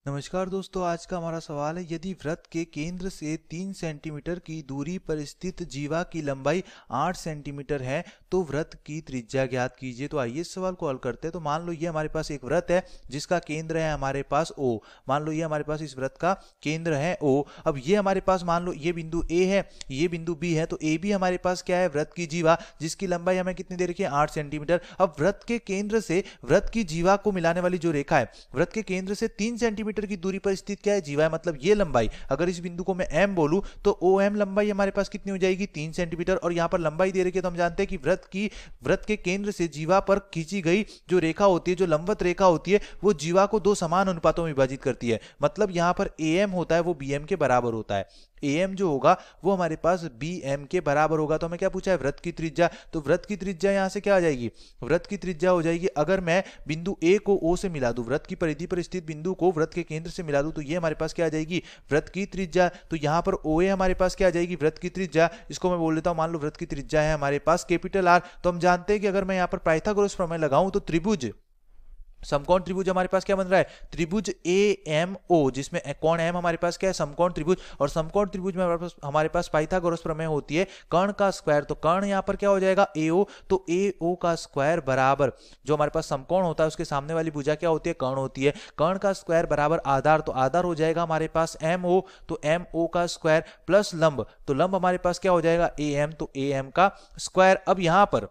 नमस्कार दोस्तों, आज का हमारा सवाल है यदि वृत्त के केंद्र से 3 सेंटीमीटर की दूरी पर स्थित जीवा की लंबाई 8 सेंटीमीटर है तो वृत्त की त्रिज्या ज्ञात कीजिए। तो आइए इस सवाल को हल करते हैं। तो मान लो ये हमारे पास एक वृत्त है जिसका केंद्र है हमारे पास O। मान लो ये हमारे पास इस वृत्त का केंद्र है O। अब ये हमारे पास मान लो ये बिंदु A है, ये बिंदु B है, तो A भी हमारे पास क्या है, वृत्त की जीवा, जिसकी लंबाई हमें कितनी दे रखी है, 8 सेंटीमीटर। अब वृत्त के केंद्र से वृत्त की जीवा को मिलाने वाली जो रेखा है, वृत्त के केंद्र से 3 सेंटीमीटर की दूरी पर स्थित क्या है, जीवा है, मतलब ये लंबाई, अगर इस बिंदु को मैं m बोलूं तो OM लंबाई हमारे पास कितनी हो जाएगी, 3 सेंटीमीटर। और यहां पर लंबाई दे रखी है तो हम जानते हैं कि वृत्त के केंद्र से जीवा पर खींची गई जो रेखा होती है, जो लंबवत रेखा होती है, वो जीवा को दो समान अनुपातों में विभाजित करती है। मतलब यहां पर AM होता है वो BM के बराबर होता है। AM जो होगा वो हमारे पास BM के बराबर होगा। तो हमें क्या पूछा है, वृत्त की त्रिज्या। तो वृत्त की त्रिज्या यहां से क्या आ जाएगी, वृत्त की त्रिज्या हो जाएगी, अगर मैं बिंदु A को O से मिला दूं, वृत्त की परिधि पर स्थित बिंदु को वृत्त के केंद्र से मिला दूं, तो ये हमारे पास क्या आ जाएगी, वृत्त की त्रिज्या। तो यहां पर OA हमारे पास क्या आ जाएगी, वृत्त की त्रिज्या। इसको मैं बोल देता हूं, मान लो वृत्त की त्रिज्या है हमारे पास कैपिटल R। तो हम जानते हैं कि अगर मैं यहां पर पाइथागोरस प्रमेय लगाऊं तो त्रिभुज, समकोण त्रिभुज हमारे पास क्या बन रहा है, त्रिभुज AMO, जिसमें कोण M हमारे पास क्या है, समकोण त्रिभुज। और समकोण त्रिभुज में हमारे पास पाइथागोरस प्रमेय होती है कर्ण का स्क्वायर। तो कर्ण यहां पर क्या हो जाएगा, AO। तो AO का स्क्वायर बराबर, जो हमारे पास समकोण होता है उसके सामने वाली भुजा क्या होती है, कर्ण होती है। कर्ण का स्क्वायर बराबर आधार, तो आधार हो जाएगा हमारे पास MO, तो MO का स्क्वायर प्लस लंब, तो लंब हमारे पास क्या हो जाएगा, AM, तो AM का स्क्वायर। अब यहां पर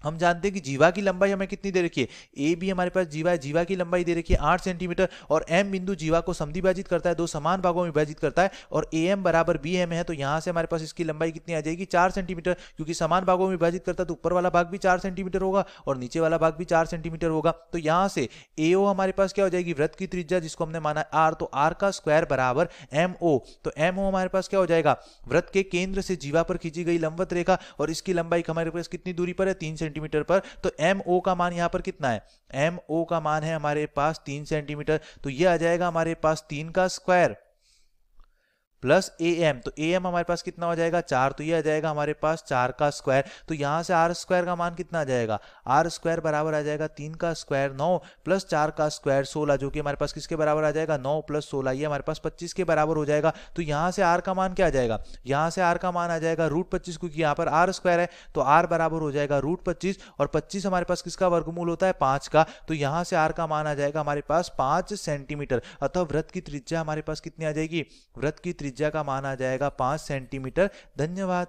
हम जानते हैं कि जीवा की लंबाई हमें कितनी दे रखी है, ए भी हमारे पास जीवा है, जीवा की लंबाई दे रखी है 8 सेंटीमीटर, और एम बिंदु जीवा को समद्विभाजित करता है, दो समान भागों में विभाजित करता है, और ए एम बराबर बी एम है। तो यहां से हमारे पास इसकी लंबाई कितनी आ जाएगी, 4 सेंटीमीटर, क्योंकि समान भागों में विभाजित करता है तो ऊपर वाला भाग भी 4 सेंटीमीटर होगा और नीचे वाला भाग भी 4 सेंटीमीटर होगा। तो यहां से एओ हमारे पास क्या हो जाएगी, वृत्त की त्रिज्या जिसको हमने माना आर, तो आर का स्क्वायर बराबर एम ओ। तो एम ओ हमारे पास क्या हो जाएगा, वृत्त के केंद्र से जीवा पर खींची गई लंबवत रेखा, और इसकी लंबाई हमारे पास कितनी दूरी पर है, 3 सेंटीमीटर पर। तो MO का मान यहां पर कितना है, MO का मान है हमारे पास 3 सेंटीमीटर। तो यह आ जाएगा हमारे पास 3 का स्क्वायर प्लस AM, तो AM हमारे पास कितना हो जाएगा, 4, तो ये आ जाएगा हमारे पास 4 का स्क्वायर। तो यहां से R स्क्वायर का मान कितना आ जाएगा, R स्क्वायर बराबर आ जाएगा 3 का स्क्वायर 9 प्लस 4 का स्क्वायर 16, जो कि हमारे पास किसके बराबर आ जाएगा, 9 प्लस 16, ये हमारे पास 25 के बराबर हो जाएगा। तो यहां से R का मान क्या आ जाएगा, यहां से R का मान आ जाएगा √25, क्योंकि यहाँ पर R स्क्वायर है, तो R बराबर हो जाएगा √25, और 25 हमारे पास किसका वर्गमूल होता है, 5 का। तो यहां से R का मान आ जाएगा हमारे पास 5 सेंटीमीटर। अतः वृत्त की त्रिज्या हमारे पास कितनी आ जाएगी, वृत्त की त्रिज्या का मान आ जाएगा 5 सेंटीमीटर। धन्यवाद।